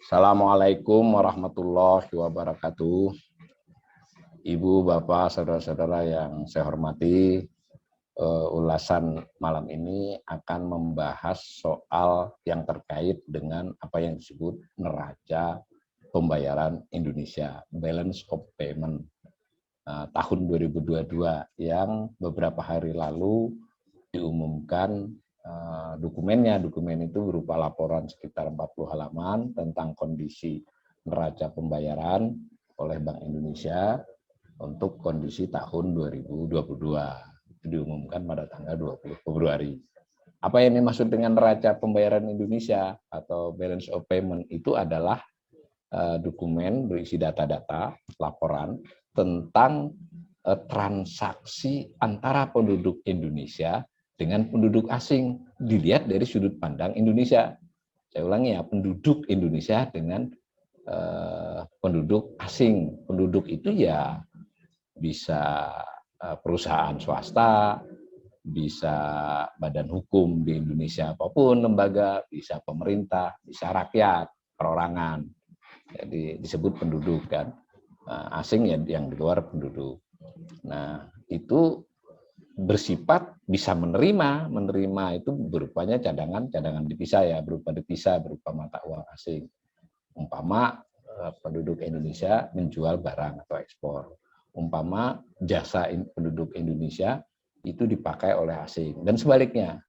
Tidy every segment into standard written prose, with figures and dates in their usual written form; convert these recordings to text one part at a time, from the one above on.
Assalamualaikum warahmatullahi wabarakatuh. Ibu, Bapak, saudara-saudara yang saya hormati, ulasan malam ini akan membahas soal yang terkait dengan apa yang disebut neraca pembayaran Indonesia, balance of payment tahun 2022 yang beberapa hari lalu diumumkan dokumennya. Dokumen itu berupa laporan sekitar 40 halaman tentang kondisi neraca pembayaran oleh Bank Indonesia untuk kondisi tahun 2022. Itu diumumkan pada tanggal 20 Februari. Apa yang dimaksud dengan neraca pembayaran Indonesia atau balance of payment itu adalah dokumen berisi data-data laporan tentang transaksi antara penduduk Indonesia dengan penduduk asing dilihat dari sudut pandang Indonesia. Saya ulangi ya, penduduk Indonesia dengan penduduk asing. Penduduk itu ya bisa perusahaan swasta, bisa badan hukum di Indonesia apapun lembaga, bisa pemerintah, bisa rakyat, perorangan. Jadi disebut penduduk kan. Asing ya yang di luar penduduk. Nah, itu bersifat bisa menerima itu berupanya cadangan devisa ya, berupa devisa, berupa mata uang asing. Umpama penduduk Indonesia menjual barang atau ekspor. Umpama jasa penduduk Indonesia itu dipakai oleh asing dan sebaliknya.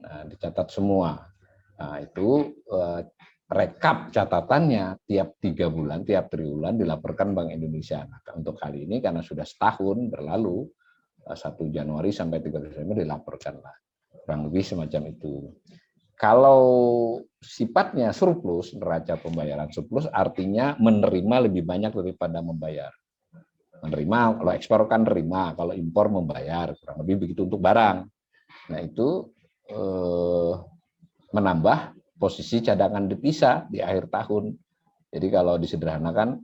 Nah, dicatat semua. Nah, itu rekap catatannya tiap 3 bulan, tiap triwulan dilaporkan Bank Indonesia. Nah, untuk kali ini karena sudah setahun berlalu, 1 Januari sampai 30 Desember dilaporkanlah. Kurang lebih semacam itu. Kalau sifatnya surplus, neraca pembayaran surplus artinya menerima lebih banyak daripada membayar. Menerima, kalau ekspor kan terima, kalau impor membayar, kurang lebih begitu untuk barang. Nah itu menambah posisi cadangan devisa di akhir tahun. Jadi kalau disederhanakan,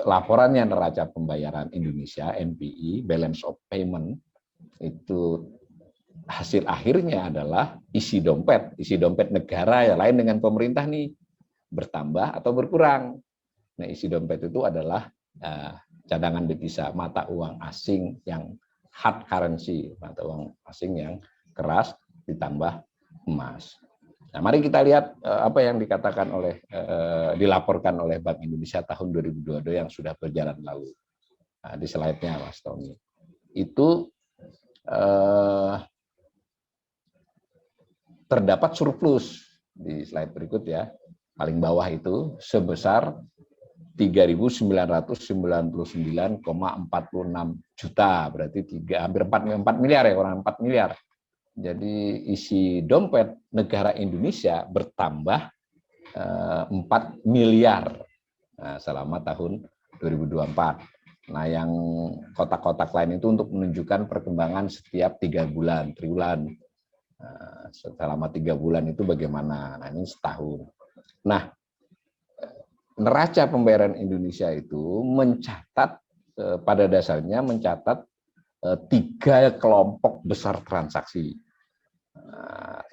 laporannya neraca pembayaran Indonesia, NPI, balance of payment, itu hasil akhirnya adalah isi dompet negara ya lain dengan pemerintah nih, bertambah atau berkurang. Nah isi dompet itu adalah cadangan devisa, mata uang asing yang hard currency, mata uang asing yang keras ditambah emas. Nah, mari kita lihat apa yang dikatakan dilaporkan oleh Bank Indonesia tahun 2022 yang sudah berjalan lalu. Nah, di slide-nya Mas Tommy. Itu terdapat surplus di slide berikut ya. Paling bawah itu sebesar 3.999,46 juta, berarti hampir 4 miliar ya, kurang 4 miliar. Jadi isi dompet negara Indonesia bertambah 4 miliar selama tahun 2024. Nah, yang kotak-kotak lain itu untuk menunjukkan perkembangan setiap 3 bulan, triwulan. Selama 3 bulan itu bagaimana? Nah, ini setahun. Nah, neraca pembayaran Indonesia itu mencatat, pada dasarnya mencatat 3 kelompok besar transaksi,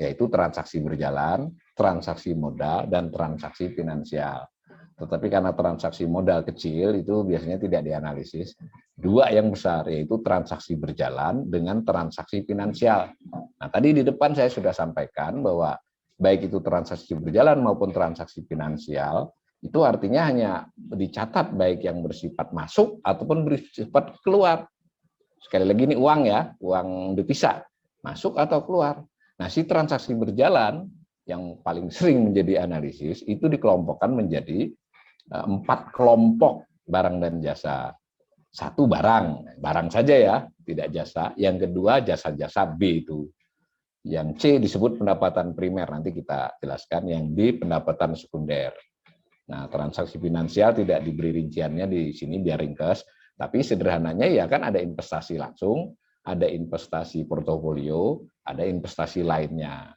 yaitu transaksi berjalan, transaksi modal, dan transaksi finansial. Tetapi karena transaksi modal kecil itu biasanya tidak dianalisis. 2 yang besar yaitu transaksi berjalan dengan transaksi finansial. Nah, tadi di depan saya sudah sampaikan bahwa baik itu transaksi berjalan maupun transaksi finansial itu artinya hanya dicatat baik yang bersifat masuk ataupun bersifat keluar. Sekali lagi ini uang ya, uang devisa, masuk atau keluar. Nah, si transaksi berjalan yang paling sering menjadi analisis itu dikelompokkan menjadi 4 kelompok barang dan jasa. 1 barang saja ya, tidak jasa. Yang kedua jasa-jasa B itu. Yang C disebut pendapatan primer, nanti kita jelaskan. Yang D pendapatan sekunder. Nah, transaksi finansial tidak diberi rinciannya di sini biar ringkas. Tapi sederhananya ya kan ada investasi langsung, ada investasi portofolio, ada investasi lainnya.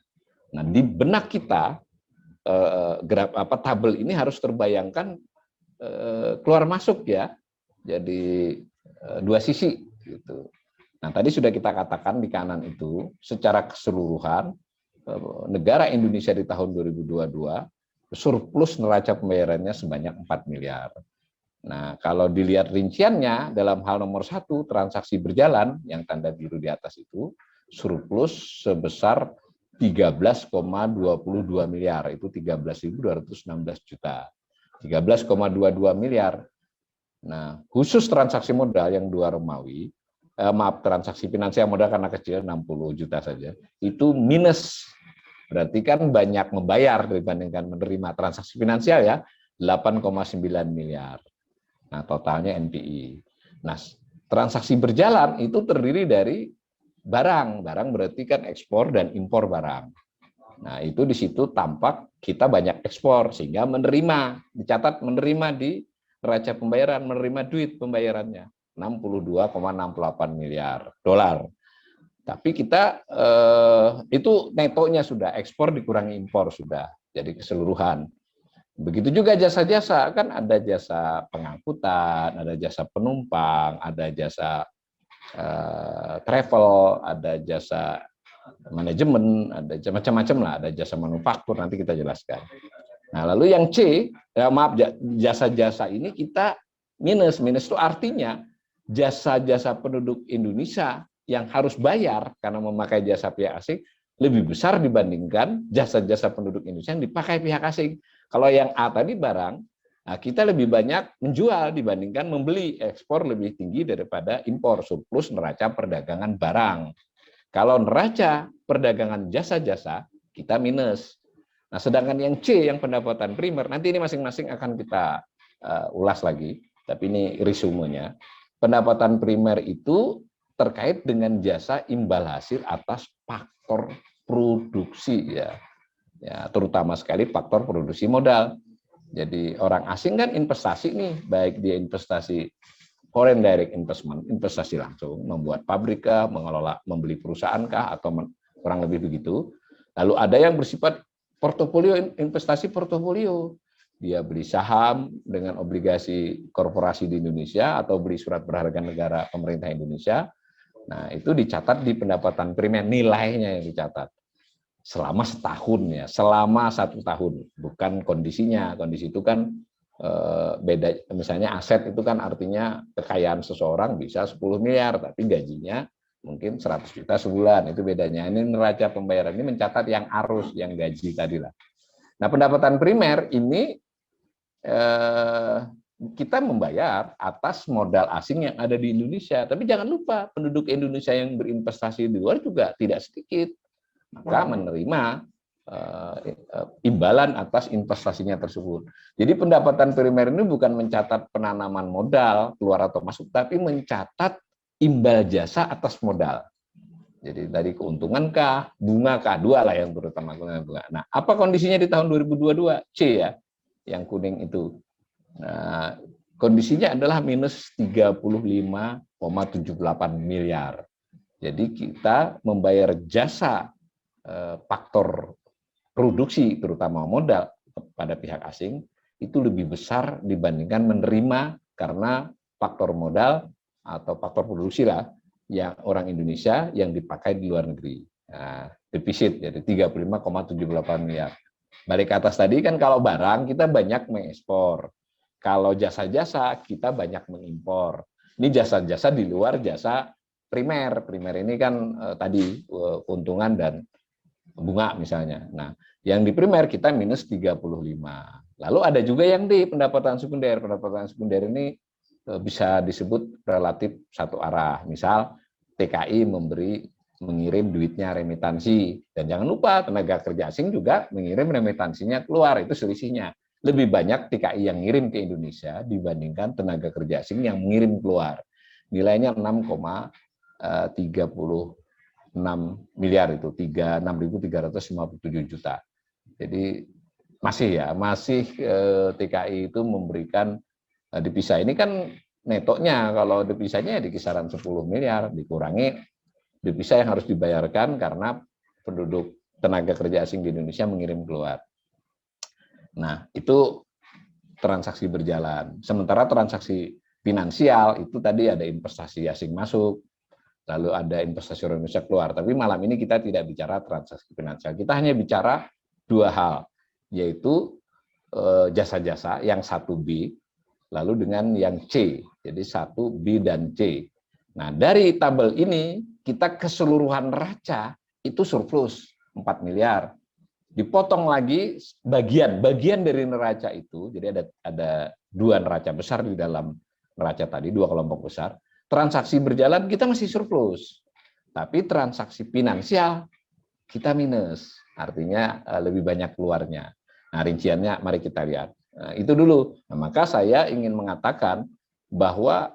Nah, di benak kita tabel ini harus terbayangkan keluar masuk ya. Jadi 2 sisi gitu. Nah, tadi sudah kita katakan di kanan itu secara keseluruhan negara Indonesia di tahun 2022 surplus neraca pembayarannya sebanyak 4 miliar. Nah, kalau dilihat rinciannya dalam hal nomor 1, transaksi berjalan yang tanda biru di atas itu, surplus sebesar 13,22 miliar, itu 13.216 juta. 13,22 miliar. Nah, khusus transaksi modal yang 2 Romawi, transaksi finansial modal karena kecil 60 juta saja, itu minus. Berarti kan banyak membayar dibandingkan menerima. Transaksi finansial ya, 8,9 miliar. Nah, totalnya NPI. Nah, transaksi berjalan itu terdiri dari barang. Barang berarti kan ekspor dan impor barang. Nah, itu di situ tampak kita banyak ekspor sehingga menerima, dicatat menerima di neraca pembayaran, menerima duit pembayarannya 62,68 miliar dolar. Tapi kita itu netonya sudah ekspor dikurangi impor sudah, jadi keseluruhan. Begitu juga jasa-jasa, kan ada jasa pengangkutan, ada jasa penumpang, ada jasa travel, ada jasa manajemen, ada macam-macam lah, ada jasa manufaktur, nanti kita jelaskan. Nah, lalu yang C, jasa-jasa ini kita minus. Minus itu artinya jasa-jasa penduduk Indonesia yang harus bayar karena memakai jasa pihak asing lebih besar dibandingkan jasa-jasa penduduk Indonesia yang dipakai pihak asing. Kalau yang A tadi barang, nah kita lebih banyak menjual dibandingkan membeli, ekspor lebih tinggi daripada impor, surplus neraca perdagangan barang. Kalau neraca perdagangan jasa-jasa, kita minus. Nah, sedangkan yang C, yang pendapatan primer, nanti ini masing-masing akan kita ulas lagi, tapi ini resumenya. Pendapatan primer itu terkait dengan jasa imbal hasil atas faktor produksi ya, terutama sekali faktor produksi modal. Jadi orang asing kan investasi nih, baik dia investasi foreign direct investment, investasi langsung, membuat pabrik kah, mengelola, membeli perusahaan kah, atau kurang lebih begitu. Lalu ada yang bersifat portofolio, investasi portofolio. Dia beli saham dengan obligasi korporasi di Indonesia atau beli surat berharga negara pemerintah Indonesia. Nah, itu dicatat di pendapatan primer, nilainya yang dicatat. Selama setahun ya, selama 1 tahun, bukan kondisinya. Kondisi itu kan beda, misalnya aset itu kan artinya kekayaan seseorang bisa 10 miliar, tapi gajinya mungkin 100 juta sebulan, itu bedanya. Ini neraca pembayaran ini mencatat yang arus, yang gaji tadi lah. Nah, pendapatan primer ini kita membayar atas modal asing yang ada di Indonesia, tapi jangan lupa penduduk Indonesia yang berinvestasi di luar juga tidak sedikit, maka menerima imbalan atas investasinya tersebut. Jadi pendapatan primer ini bukan mencatat penanaman modal keluar atau masuk, tapi mencatat imbal jasa atas modal. Jadi dari keuntungan kah, bunga kah, dua lah yang terutama bunga. Nah, apa kondisinya di tahun 2022? C ya, yang kuning itu. Nah, kondisinya adalah minus 35,78 miliar. Jadi kita membayar jasa faktor produksi terutama modal pada pihak asing itu lebih besar dibandingkan menerima karena faktor modal atau faktor produksi lah yang orang Indonesia yang dipakai di luar negeri. Nah, defisit jadi 35,78 miliar. Balik ke atas tadi kan kalau barang kita banyak mengekspor. Kalau jasa-jasa kita banyak mengimpor. Ini jasa-jasa di luar jasa primer. Primer ini kan tadi keuntungan dan bunga misalnya. Nah, yang di primer kita minus 35. Lalu ada juga yang di pendapatan sekunder. Pendapatan sekunder ini bisa disebut relatif satu arah. Misal TKI mengirim duitnya remitansi. Dan jangan lupa tenaga kerja asing juga mengirim remitansinya keluar. Itu selisihnya. Lebih banyak TKI yang ngirim ke Indonesia dibandingkan tenaga kerja asing yang mengirim keluar. Nilainya 6,36 miliar itu, 6.357 juta. Jadi masih TKI itu memberikan devisa. Ini kan netonya, kalau devisanya di kisaran 10 miliar, dikurangi devisa yang harus dibayarkan karena penduduk tenaga kerja asing di Indonesia mengirim keluar. Nah, itu transaksi berjalan. Sementara transaksi finansial itu tadi ada investasi asing masuk, lalu ada investasi orang Indonesia keluar. Tapi malam ini kita tidak bicara transaksi finansial. Kita hanya bicara dua hal, yaitu jasa-jasa yang 1B, lalu dengan yang C, jadi 1B dan C. Nah, dari tabel ini kita keseluruhan neraca itu surplus 4 miliar. Dipotong lagi bagian dari neraca itu, jadi ada dua neraca besar di dalam neraca tadi, dua kelompok besar. Transaksi berjalan kita masih surplus, tapi transaksi finansial kita minus, artinya lebih banyak keluarnya. Nah, rinciannya mari kita lihat. Nah, itu dulu. Nah, maka saya ingin mengatakan bahwa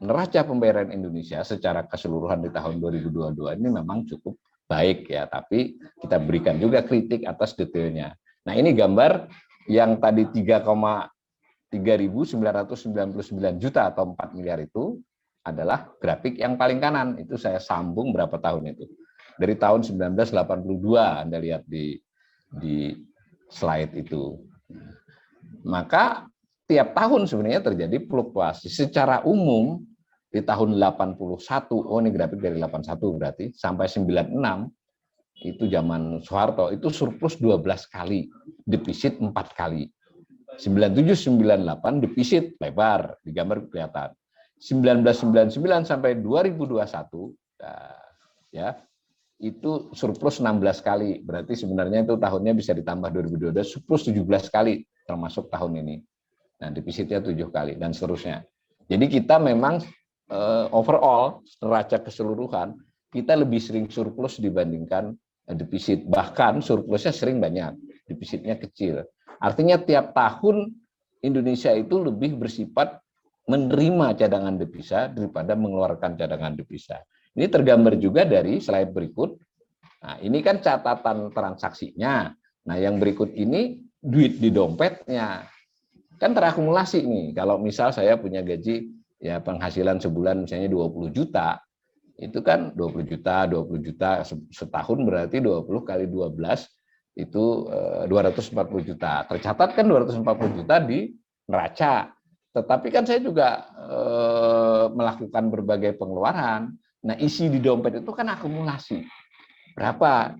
neraca pembayaran Indonesia secara keseluruhan di tahun 2022 ini memang cukup baik ya, tapi kita berikan juga kritik atas detailnya. Nah, ini gambar yang tadi 3,3999 juta atau 4 miliar itu adalah grafik yang paling kanan. Itu saya sambung berapa tahun itu. Dari tahun 1982 Anda lihat di slide itu. Maka tiap tahun sebenarnya terjadi fluktuasi. Secara umum di tahun 81, ini grafik dari 81 berarti, sampai 96, itu zaman Soeharto, itu surplus 12 kali, defisit 4 kali. 97-98 defisit lebar, di gambar kelihatan. 1999 sampai 2021, ya, itu surplus 16 kali. Berarti sebenarnya itu tahunnya bisa ditambah 2022, surplus 17 kali termasuk tahun ini. Nah, defisitnya 7 kali dan seterusnya. Jadi kita memang overall neraca keseluruhan kita lebih sering surplus dibandingkan defisit. Bahkan surplusnya sering banyak, defisitnya kecil. Artinya tiap tahun Indonesia itu lebih bersifat menerima cadangan devisa daripada mengeluarkan cadangan devisa. Ini tergambar juga dari slide berikut. Nah, ini kan catatan transaksinya. Nah, yang berikut ini duit di dompetnya. Kan terakumulasi nih. Kalau misal saya punya gaji, ya penghasilan sebulan misalnya 20 juta, itu kan 20 juta setahun berarti 20 kali 12 itu 240 juta. Tercatat kan 240 juta di neraca. Tetapi kan saya juga melakukan berbagai pengeluaran. Nah, isi di dompet itu kan akumulasi. Berapa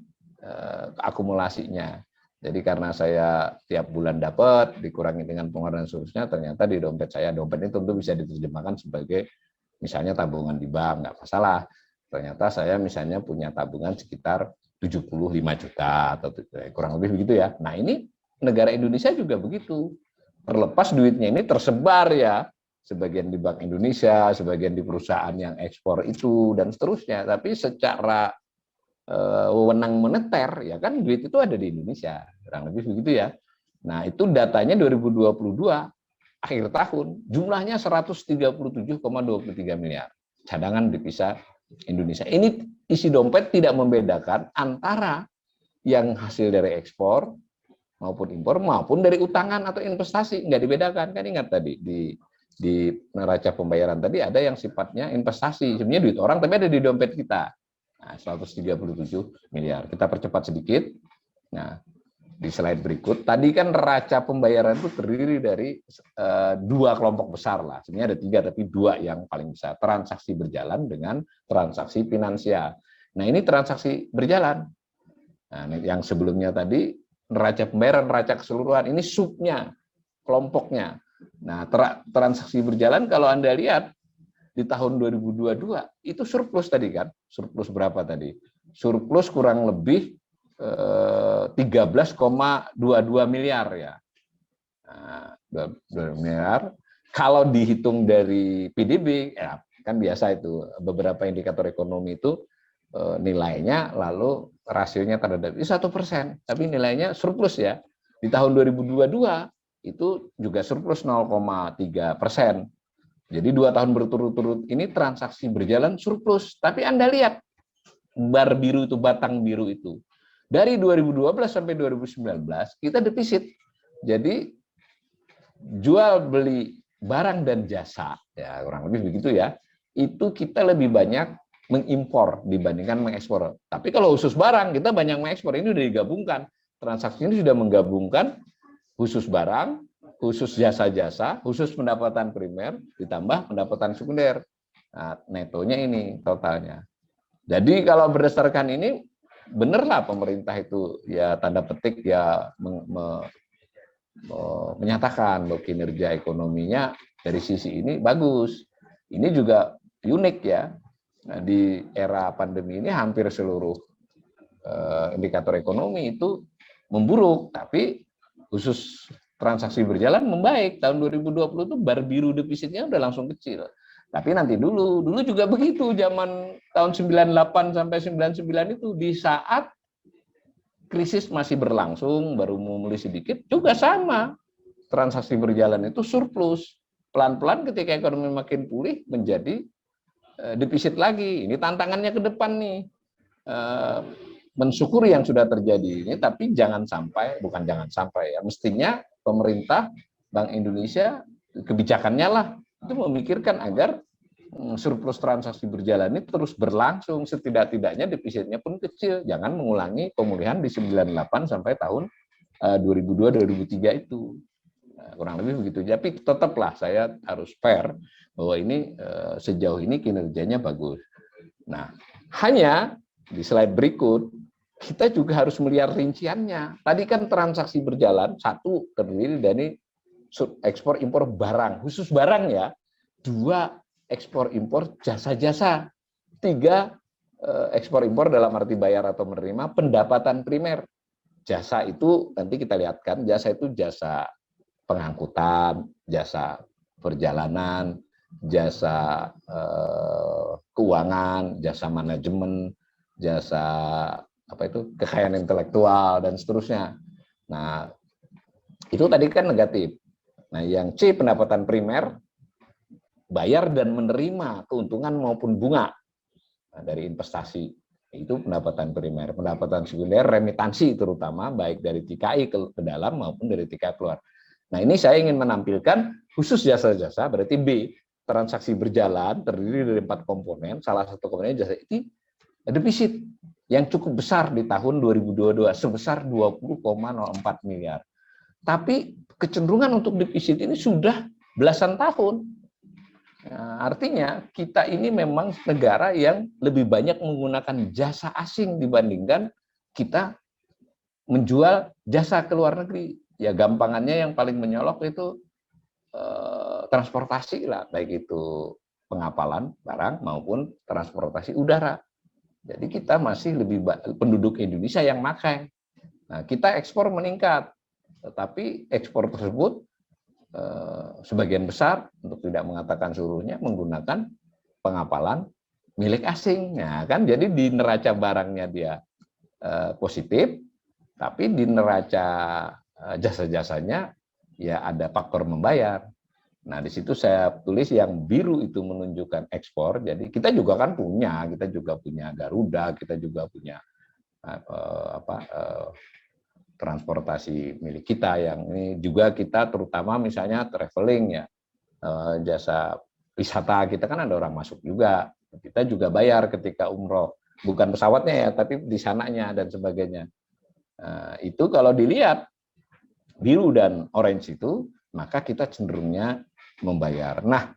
akumulasinya? Jadi karena saya tiap bulan dapat, dikurangi dengan pengeluaran seterusnya, ternyata di dompet saya, dompet ini tentu bisa diterjemahkan sebagai misalnya tabungan di bank, nggak masalah. Ternyata saya misalnya punya tabungan sekitar 75 juta, atau kurang lebih begitu ya. Nah, ini negara Indonesia juga begitu. Terlepas duitnya ini tersebar ya, sebagian di Bank Indonesia, sebagian di perusahaan yang ekspor itu, dan seterusnya. Tapi secara wewenang moneter, ya kan duit itu ada di Indonesia, kurang lebih begitu ya. Nah, itu datanya 2022, akhir tahun, jumlahnya 137,23 miliar. Cadangan devisa Indonesia. Ini isi dompet tidak membedakan antara yang hasil dari ekspor, maupun impor, maupun dari utangan atau investasi. Nggak dibedakan, kan ingat tadi, di neraca pembayaran tadi ada yang sifatnya investasi, sebenarnya duit orang, tapi ada di dompet kita. Nah, 137 miliar. Kita percepat sedikit. Nah, di slide berikut, tadi kan neraca pembayaran itu terdiri dari dua kelompok besar lah. Sebenarnya ada tiga, tapi dua yang paling besar. Transaksi berjalan dengan transaksi finansial. Nah, ini transaksi berjalan. Nah, yang sebelumnya tadi, neraca pembayaran, neraca keseluruhan, ini subnya, kelompoknya. Nah, transaksi berjalan kalau Anda lihat, di tahun 2022 itu surplus tadi kan, surplus berapa tadi? Surplus kurang lebih 13,22 miliar ya. Nah, 22 miliar. Kalau dihitung dari PDB, ya kan biasa itu beberapa indikator ekonomi itu nilainya lalu rasionya terhadap itu 1%, tapi nilainya surplus ya. Di tahun 2022 itu juga surplus 0,3%. Jadi 2 tahun berturut-turut ini transaksi berjalan surplus. Tapi Anda lihat bar biru itu, batang biru itu. Dari 2012 sampai 2019 kita defisit. Jadi jual beli barang dan jasa, ya kurang lebih begitu ya, itu kita lebih banyak mengimpor dibandingkan mengekspor. Tapi kalau khusus barang kita banyak mengekspor, ini sudah digabungkan. Transaksi ini sudah menggabungkan khusus barang, khusus jasa-jasa, khusus pendapatan primer, ditambah pendapatan sekunder. Nah, netonya ini totalnya. Jadi kalau berdasarkan ini, bener lah pemerintah itu ya tanda petik ya menyatakan bahwa kinerja ekonominya dari sisi ini bagus. Ini juga unik ya. Nah, di era pandemi ini hampir seluruh indikator ekonomi itu memburuk, tapi khusus transaksi berjalan membaik. Tahun 2020 itu bar biru defisitnya udah langsung kecil. Tapi nanti dulu juga begitu zaman tahun 98 sampai 99 itu di saat krisis masih berlangsung, baru mulai sedikit, juga sama. Transaksi berjalan itu surplus. Pelan-pelan ketika ekonomi makin pulih menjadi defisit lagi. Ini tantangannya ke depan nih. Mensyukuri yang sudah terjadi ini, tapi jangan sampai, bukan jangan sampai ya, mestinya pemerintah, Bank Indonesia, kebijakannya lah, itu memikirkan agar surplus transaksi berjalan ini terus berlangsung, setidak-tidaknya defisitnya pun kecil, jangan mengulangi pemulihan di 98 sampai tahun 2002-2003 itu. Kurang lebih begitu. Tapi tetaplah saya harus fair bahwa ini sejauh ini kinerjanya bagus. Nah, hanya di slide berikut kita juga harus melihat rinciannya. Tadi kan transaksi berjalan, satu terdiri dari ekspor impor barang, khusus barang ya. Dua, ekspor impor jasa-jasa. Tiga, ekspor impor dalam arti bayar atau menerima pendapatan primer. Jasa itu nanti kita lihatkan, jasa itu jasa pengangkutan, jasa perjalanan, jasa keuangan, jasa manajemen, jasa kekayaan intelektual dan seterusnya. Nah, itu tadi kan negatif. Nah, yang C pendapatan primer, bayar dan menerima keuntungan maupun bunga dari investasi. Itu pendapatan primer. Pendapatan sekunder, remitansi terutama, baik dari TKI ke dalam maupun dari TKI keluar. Nah, ini saya ingin menampilkan khusus jasa-jasa, berarti B, transaksi berjalan terdiri dari 4 komponen, salah satu komponen jasa ini defisit yang cukup besar di tahun 2022 sebesar 20,04 miliar. Tapi kecenderungan untuk defisit ini sudah belasan tahun. Nah, artinya kita ini memang negara yang lebih banyak menggunakan jasa asing dibandingkan kita menjual jasa ke luar negeri. Ya gampangannya yang paling menyolok itu transportasi lah, baik itu pengapalan barang maupun transportasi udara. Jadi kita masih lebih penduduk Indonesia yang makai. Nah, kita ekspor meningkat, tetapi ekspor tersebut sebagian besar, untuk tidak mengatakan seluruhnya, menggunakan pengapalan milik asing. Nah, kan jadi di neraca barangnya dia positif, tapi di neraca jasa-jasanya ya ada faktor membayar. Nah, di situ saya tulis yang biru itu menunjukkan ekspor. Jadi kita juga kan kita juga punya Garuda, kita juga punya transportasi milik kita yang ini juga kita terutama misalnya traveling ya, jasa wisata kita kan ada orang masuk juga, kita juga bayar ketika umroh, bukan pesawatnya ya tapi di sananya dan sebagainya. Itu kalau dilihat biru dan orange itu maka kita cenderungnya membayar. Nah,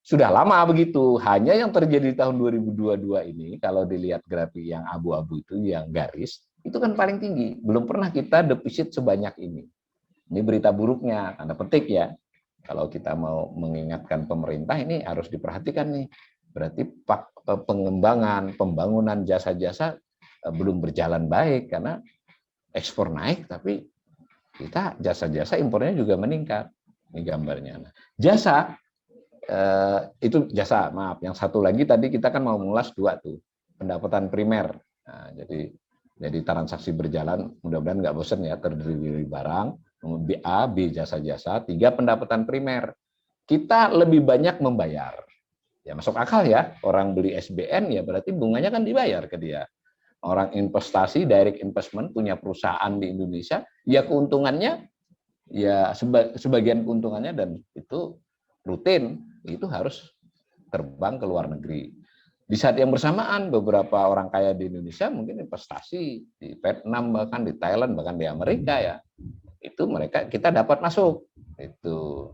sudah lama begitu, hanya yang terjadi di tahun 2022 ini kalau dilihat grafik yang abu-abu itu yang garis itu kan paling tinggi. Belum pernah kita defisit sebanyak ini. Ini berita buruknya, tanda petik ya. Kalau kita mau mengingatkan pemerintah ini harus diperhatikan nih. Berarti pengembangan, pembangunan jasa-jasa belum berjalan baik karena ekspor naik tapi kita jasa-jasa impornya juga meningkat. Ini gambarnya. Nah, jasa itu jasa, maaf. Yang satu lagi tadi kita kan mau mengulas dua tuh, pendapatan primer. Nah, jadi transaksi berjalan, mudah-mudahan nggak bosan ya, terdiri dari barang, B jasa-jasa, 3 pendapatan primer. Kita lebih banyak membayar. Ya masuk akal ya, orang beli SBN ya berarti bunganya kan dibayar ke dia. Orang investasi, direct investment, punya perusahaan di Indonesia, ya keuntungannya, ya sebagian keuntungannya dan itu rutin, itu harus terbang ke luar negeri. Di saat yang bersamaan beberapa orang kaya di Indonesia mungkin investasi di Vietnam, bahkan di Thailand, bahkan di Amerika ya. Itu kita dapat masuk. Itu.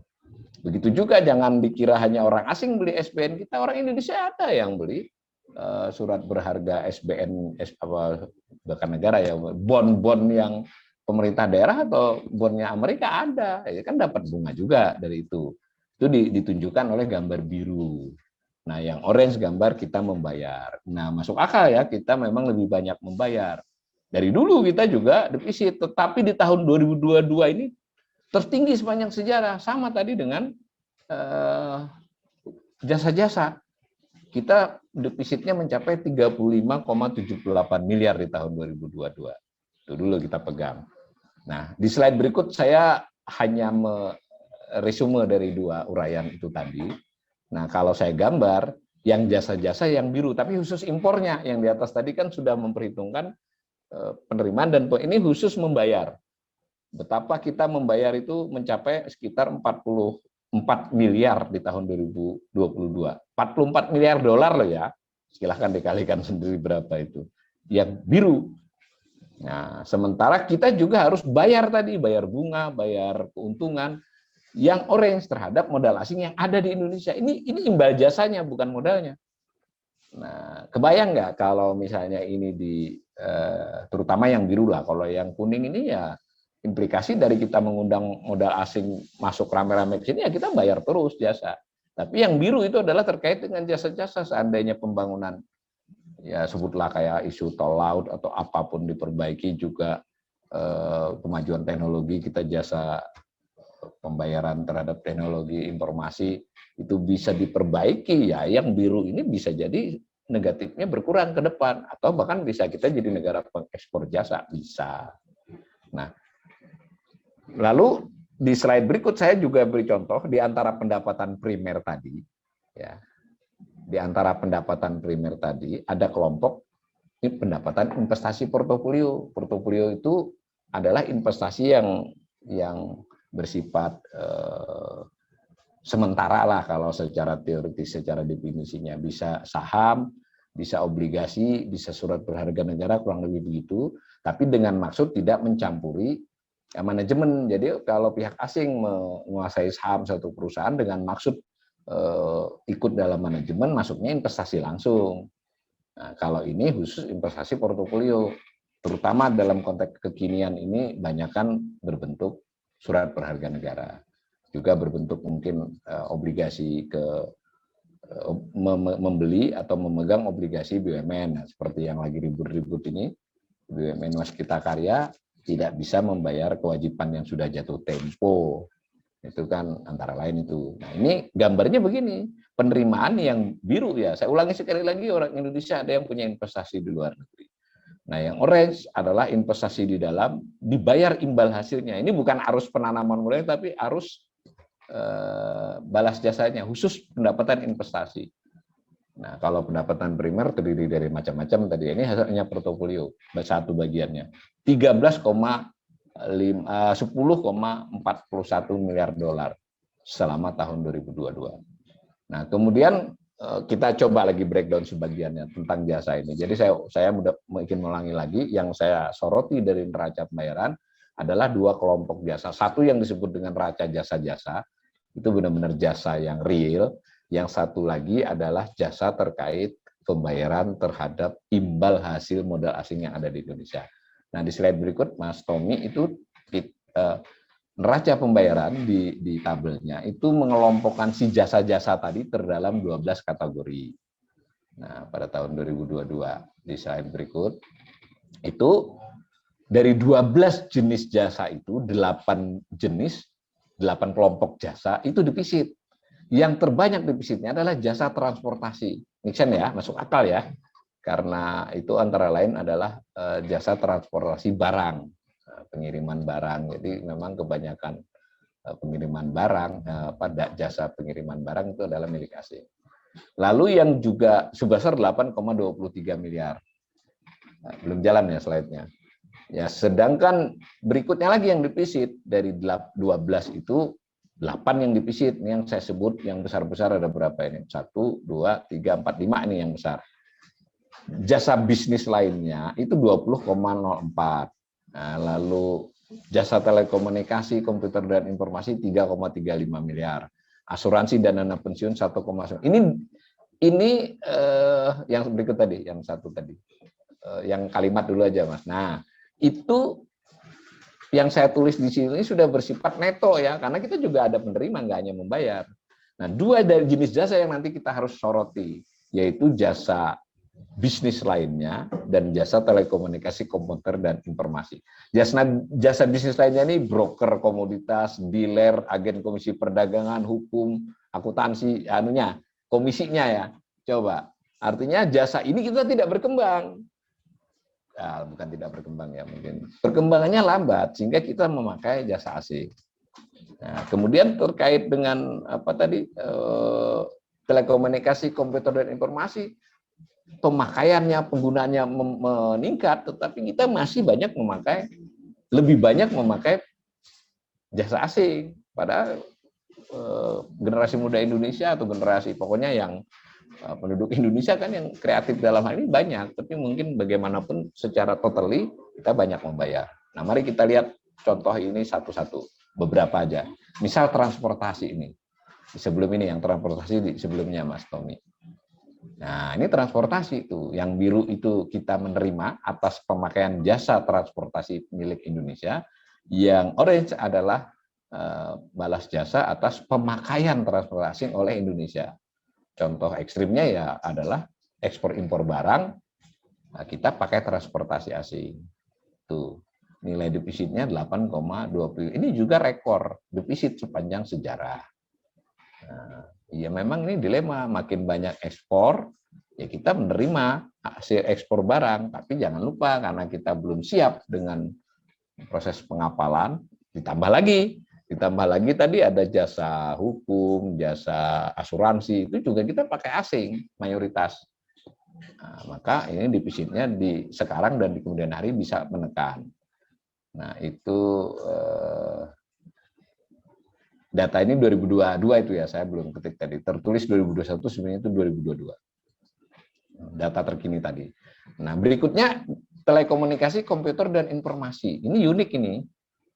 Begitu juga jangan dikira hanya orang asing beli SBN kita, orang Indonesia ada yang beli. surat berharga SBN bahkan negara ya, bond yang pemerintah daerah atau bondnya Amerika ada, ya kan dapat bunga juga dari itu. Itu ditunjukkan oleh gambar biru. Nah, yang orange gambar kita membayar. Nah, masuk akal ya, kita memang lebih banyak membayar. Dari dulu kita juga defisit, tetapi di tahun 2022 ini tertinggi sepanjang sejarah. Sama tadi dengan jasa-jasa. Kita defisitnya mencapai 35,78 miliar di tahun 2022. Itu dulu kita pegang. Nah, di slide berikut saya hanya meresume dari dua uraian itu tadi. Nah, kalau saya gambar, yang jasa-jasa yang biru, tapi khusus impornya. Yang di atas tadi kan sudah memperhitungkan penerimaan dan ini khusus membayar. Betapa kita membayar itu mencapai sekitar 44 miliar di tahun 2022. 44 miliar dolar loh ya. Silahkan dikalikan sendiri berapa itu. Yang biru. Nah, sementara kita juga harus bayar tadi, bayar bunga, bayar keuntungan yang orange terhadap modal asing yang ada di Indonesia. Ini imbal jasanya, bukan modalnya. Nah, kebayang nggak kalau misalnya ini terutama yang biru lah, kalau yang kuning ini ya implikasi dari kita mengundang modal asing masuk rame-rame ke sini ya kita bayar terus jasa. Tapi yang biru itu adalah terkait dengan jasa-jasa, seandainya pembangunan ya sebutlah kayak isu tol laut atau apapun diperbaiki juga kemajuan teknologi, kita jasa pembayaran terhadap teknologi informasi itu bisa diperbaiki, ya yang biru ini bisa jadi negatifnya berkurang ke depan, atau bahkan bisa kita jadi negara pengekspor jasa, bisa. Nah, lalu di slide berikut saya juga beri contoh di antara pendapatan primer tadi, ya, di antara pendapatan primer tadi ada kelompok ini pendapatan investasi portofolio. Portofolio itu adalah investasi yang bersifat sementara lah kalau secara teoritis, secara definisinya. Bisa saham, bisa obligasi, bisa surat berharga negara, kurang lebih begitu. Tapi dengan maksud tidak mencampuri manajemen. Jadi kalau pihak asing menguasai saham satu perusahaan dengan maksud ikut dalam manajemen, masuknya investasi langsung. Nah, kalau ini khusus investasi portofolio, terutama dalam konteks kekinian ini banyakkan berbentuk surat berharga negara. Juga berbentuk mungkin obligasi membeli atau memegang obligasi BUMN. Nah, seperti yang lagi ribut-ribut ini, BUMN Waskita Karya tidak bisa membayar kewajiban yang sudah jatuh tempo. Itu kan antara lain itu. Nah, ini gambarnya begini, penerimaan yang biru ya. Saya ulangi sekali lagi, orang Indonesia ada yang punya investasi di luar negeri. Nah, yang orange adalah investasi di dalam, dibayar imbal hasilnya. Ini bukan arus penanaman modal, tapi arus balas jasanya, khusus pendapatan investasi. Nah, kalau pendapatan primer terdiri dari macam-macam tadi, ini hasilnya portofolio, satu bagiannya. 10,41 miliar dolar selama tahun 2022. Nah, kemudian kita coba lagi breakdown sebagiannya tentang jasa ini. Jadi saya mungkin mengulangi lagi, yang saya soroti dari neraca pembayaran adalah dua kelompok jasa. Satu yang disebut dengan neraca jasa-jasa, itu benar-benar jasa yang real. Yang satu lagi adalah jasa terkait pembayaran terhadap imbal hasil modal asing yang ada di Indonesia. Nah, di slide berikut, Mas Tommy, itu neraca pembayaran di tabelnya itu mengelompokkan si jasa-jasa tadi terdalam 12 kategori. Nah, pada tahun 2022 di slide berikut itu dari 12 jenis jasa itu 8 kelompok jasa itu defisit. Yang terbanyak defisitnya adalah jasa transportasi. Make ya, masuk akal ya. Karena itu antara lain adalah jasa transportasi barang, pengiriman barang. Jadi memang kebanyakan pengiriman barang, pada jasa pengiriman barang itu adalah milik asing. Lalu yang juga sebesar 8,23 miliar. Nah, belum jalan ya slide-nya. Ya, sedangkan berikutnya lagi yang defisit dari 12 itu 8 yang defisit. Ini yang saya sebut yang besar-besar ada berapa ini? 1, 2, 3, 4, 5 ini yang besar. Jasa bisnis lainnya itu 20,04. Nah, lalu jasa telekomunikasi, komputer dan informasi 3,35 miliar. Asuransi dan dana pensiun 1,9. Ini ini yang berikut tadi, yang satu tadi, yang kalimat dulu aja Mas. Nah, itu yang saya tulis di sini sudah bersifat neto ya, karena kita juga ada penerima, nggak hanya membayar. Nah, dua dari jenis jasa yang nanti kita harus soroti, yaitu jasa bisnis lainnya dan jasa telekomunikasi komputer dan informasi. Jasa bisnis lainnya ini broker komoditas, dealer, agen komisi perdagangan, hukum, akuntansi, komisinya ya. Coba, artinya jasa ini kita tidak berkembang. Nah, bukan tidak berkembang ya, mungkin perkembangannya lambat sehingga kita memakai jasa asing. Nah, kemudian terkait dengan apa tadi telekomunikasi, komputer dan informasi, pemakaiannya, penggunaannya meningkat, tetapi kita masih lebih banyak memakai jasa asing. Padahal generasi muda Indonesia atau generasi pokoknya yang penduduk Indonesia kan yang kreatif dalam hal ini banyak, tapi mungkin bagaimanapun secara totally kita banyak membayar. Nah, mari kita lihat contoh ini satu-satu, beberapa aja. Misal transportasi ini. Sebelum ini yang transportasi sebelumnya Mas Tommy. Nah, ini transportasi itu. Yang biru itu kita menerima atas pemakaian jasa transportasi milik Indonesia. Yang orange adalah balas jasa atas pemakaian transportasi oleh Indonesia. Contoh ekstrimnya ya adalah ekspor impor barang, nah kita pakai transportasi asing. Tuh, nilai defisitnya 8,20. Ini juga rekor defisit sepanjang sejarah. Nah, ya memang ini dilema, makin banyak ekspor, ya kita menerima hasil ekspor barang, tapi jangan lupa karena kita belum siap dengan proses pengapalan, ditambah lagi tadi ada jasa hukum, jasa asuransi, itu juga kita pakai asing mayoritas. Nah, maka ini defisitnya sekarang dan di kemudian hari bisa menekan. Nah, itu data ini 2022 itu ya, saya belum ketik tadi. Tertulis 2021, sebenarnya itu 2022. Data terkini tadi. Nah, berikutnya telekomunikasi, komputer, dan informasi. Ini unik ini.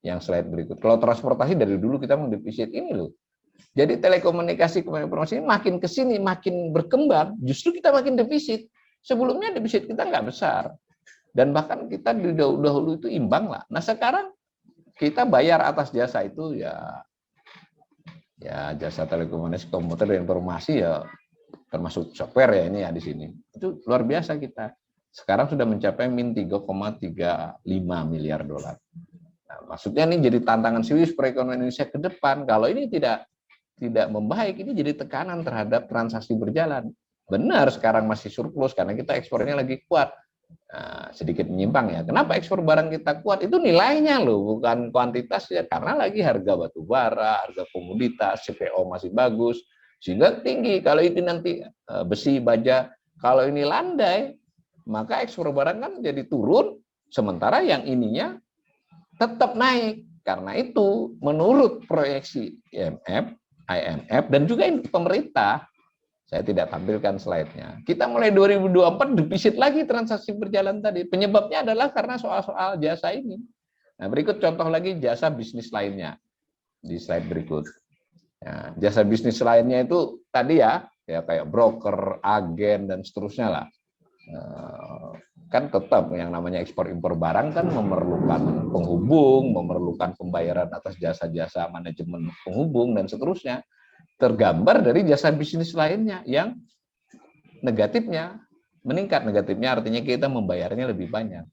Yang slide berikut. Kalau transportasi dari dulu kita mau defisit ini loh. Jadi telekomunikasi informasi ini makin ke sini makin berkembang, justru kita makin defisit. Sebelumnya defisit kita nggak besar. Dan bahkan kita di dahulu itu imbang lah. Nah, sekarang kita bayar atas jasa itu ya jasa telekomunikasi, komputer dan informasi ya termasuk software ya ini ya di sini. Itu luar biasa kita. Sekarang sudah mencapai min 3,35 miliar dolar. Nah, maksudnya ini jadi tantangan serius perekonomian Indonesia ke depan. Kalau ini tidak membaik, ini jadi tekanan terhadap transaksi berjalan. Benar sekarang masih surplus karena kita ekspornya lagi kuat. Nah, sedikit menyimpang ya. Kenapa ekspor barang kita kuat? Itu nilainya loh, bukan kuantitasnya. Karena lagi harga batu bara, harga komoditas, CPO masih bagus, sehingga tinggi. Kalau itu nanti besi, baja, kalau ini landai, maka ekspor barang kan jadi turun. Sementara yang ininya tetap naik. Karena itu menurut proyeksi IMF dan juga pemerintah, saya tidak tampilkan slide-nya. Kita mulai 2024 defisit lagi transaksi berjalan tadi. Penyebabnya adalah karena soal-soal jasa ini. Nah, berikut contoh lagi jasa bisnis lainnya di slide berikut. Nah, jasa bisnis lainnya itu tadi ya kayak broker, agen dan seterusnya lah. Kan tetap yang namanya ekspor impor barang kan memerlukan penghubung, memerlukan pembayaran atas jasa-jasa manajemen penghubung dan seterusnya. Tergambar dari jasa bisnis lainnya yang negatifnya meningkat. Negatifnya artinya kita membayarnya lebih banyak.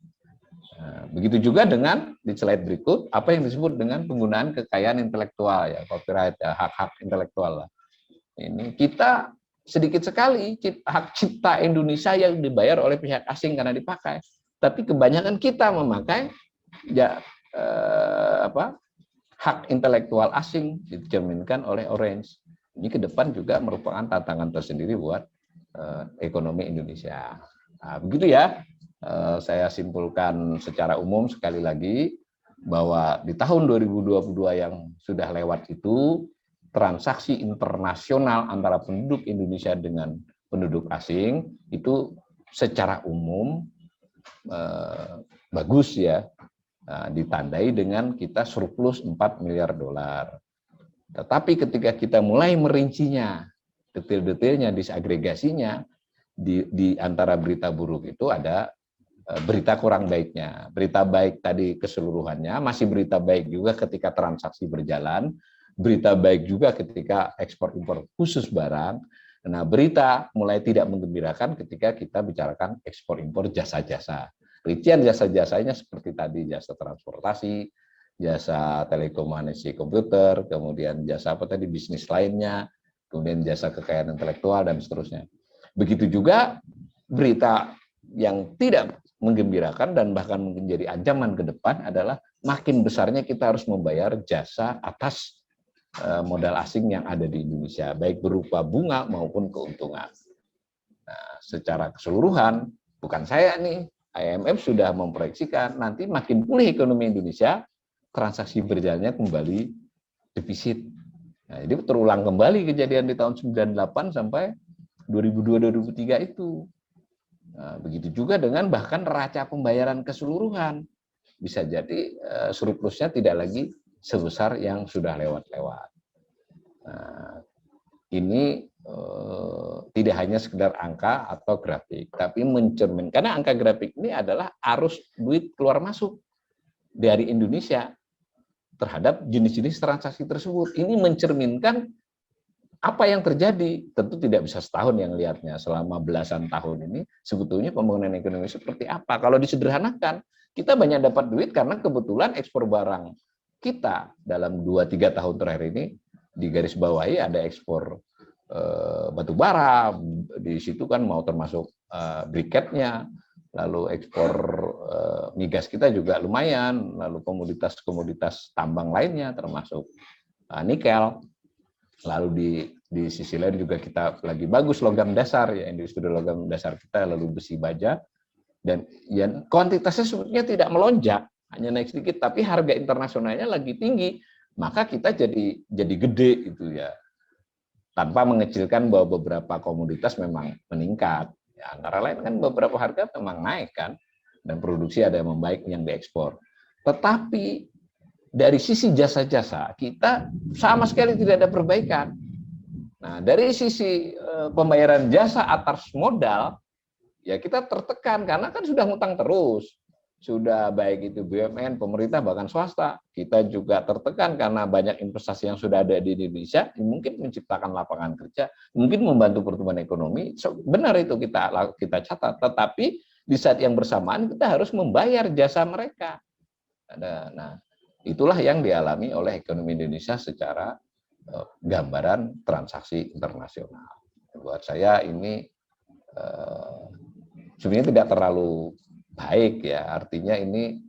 Nah, begitu juga dengan di slide berikut apa yang disebut dengan penggunaan kekayaan intelektual ya, copyright ya, hak-hak intelektual lah. Ini kita sedikit sekali hak cipta Indonesia yang dibayar oleh pihak asing karena dipakai. Tapi kebanyakan kita memakai hak intelektual asing dicerminkan oleh Orange. Ini ke depan juga merupakan tantangan tersendiri buat ekonomi Indonesia. Nah, begitu ya. Saya simpulkan secara umum sekali lagi bahwa di tahun 2022 yang sudah lewat itu transaksi internasional antara penduduk Indonesia dengan penduduk asing itu secara umum bagus ya, ditandai dengan kita surplus 4 miliar dolar. Tetapi ketika kita mulai merincinya, detail-detailnya, disagregasinya di antara berita buruk itu ada berita kurang baiknya. Berita baik tadi keseluruhannya, masih berita baik juga ketika transaksi berjalan, berita baik juga ketika ekspor impor khusus barang. Nah, berita mulai tidak menggembirakan ketika kita bicarakan ekspor impor jasa-jasa. Rincian jasa-jasanya seperti tadi, jasa transportasi, jasa telekomunikasi komputer, kemudian jasa apa tadi, bisnis lainnya, kemudian jasa kekayaan intelektual, dan seterusnya. Begitu juga berita yang tidak menggembirakan dan bahkan mungkin jadi ancaman ke depan adalah makin besarnya kita harus membayar jasa atas modal asing yang ada di Indonesia, baik berupa bunga maupun keuntungan. Nah, secara keseluruhan, bukan saya nih, IMF sudah memproyeksikan nanti makin pulih ekonomi Indonesia, transaksi berjalannya kembali defisit. Nah, jadi terulang kembali kejadian di tahun 98 sampai 2002-2003 itu. Nah, begitu juga dengan bahkan neraca pembayaran keseluruhan. Bisa jadi surplusnya tidak lagi sebesar yang sudah lewat-lewat. Nah, ini tidak hanya sekedar angka atau grafik, tapi mencerminkan, karena angka grafik ini adalah arus duit keluar masuk dari Indonesia terhadap jenis-jenis transaksi tersebut. Ini mencerminkan apa yang terjadi. Tentu tidak bisa setahun yang lihatnya, selama belasan tahun ini sebetulnya pembangunan ekonomi seperti apa. Kalau disederhanakan, kita banyak dapat duit karena kebetulan ekspor barang kita dalam 2-3 tahun terakhir ini, di garis bawahi ada ekspor batu bara, di situ kan mau termasuk briketnya, lalu ekspor migas kita juga lumayan, lalu komoditas-komoditas tambang lainnya termasuk nikel. Lalu di sisi lain juga kita lagi bagus logam dasar, ya industri logam dasar kita, lalu besi baja, dan ya kuantitasnya sebetulnya tidak melonjak, hanya naik sedikit, tapi harga internasionalnya lagi tinggi, maka kita jadi gede gitu ya. Tanpa mengecilkan bahwa beberapa komoditas memang meningkat. Ya, antara lain kan beberapa harga memang naik kan, dan produksi ada yang membaik yang diekspor. Tetapi dari sisi jasa-jasa kita sama sekali tidak ada perbaikan. Nah, dari sisi pembayaran jasa atas modal, ya kita tertekan karena kan sudah ngutang terus. Sudah baik itu BUMN, pemerintah, bahkan swasta. Kita juga tertekan karena banyak investasi yang sudah ada di Indonesia, mungkin menciptakan lapangan kerja, mungkin membantu pertumbuhan ekonomi. Benar itu kita catat. Tetapi di saat yang bersamaan kita harus membayar jasa mereka. Nah, itulah yang dialami oleh ekonomi Indonesia secara gambaran transaksi internasional. Buat saya ini sebenarnya tidak terlalu baik ya, artinya ini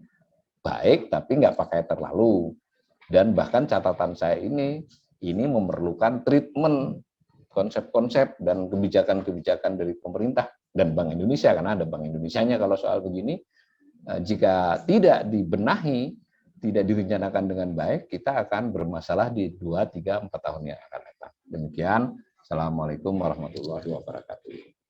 baik tapi nggak pakai terlalu. Dan bahkan catatan saya ini memerlukan treatment konsep-konsep dan kebijakan-kebijakan dari pemerintah dan Bank Indonesia, karena ada Bank Indonesianya kalau soal begini. Jika tidak dibenahi, tidak direncanakan dengan baik, kita akan bermasalah di 2, 3, 4 tahun yang akan datang. Demikian, Assalamualaikum warahmatullahi wabarakatuh.